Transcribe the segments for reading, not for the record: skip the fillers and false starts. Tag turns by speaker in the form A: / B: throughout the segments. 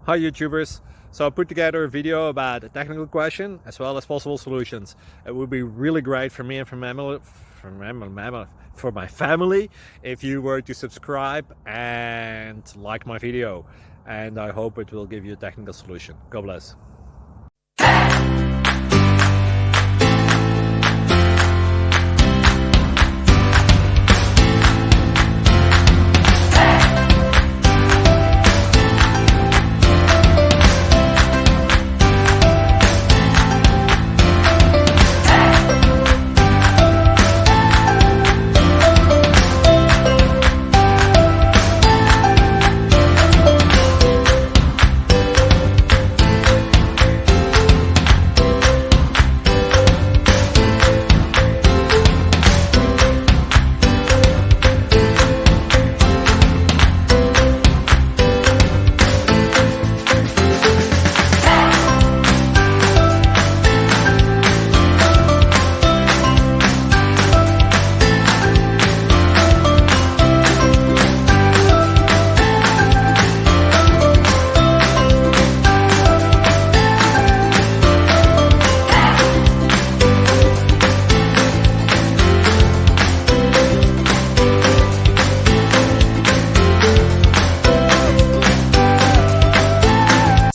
A: Hi YouTubers! So I put together a video about a technical question as well as possible solutions. It would be really great for me and for my family if you were to subscribe and like my video, and I hope it will give you a technical solution. God bless.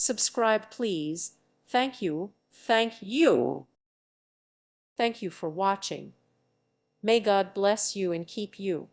B: Subscribe, please. Thank you. Thank you. Thank you for watching. May God bless you and keep you.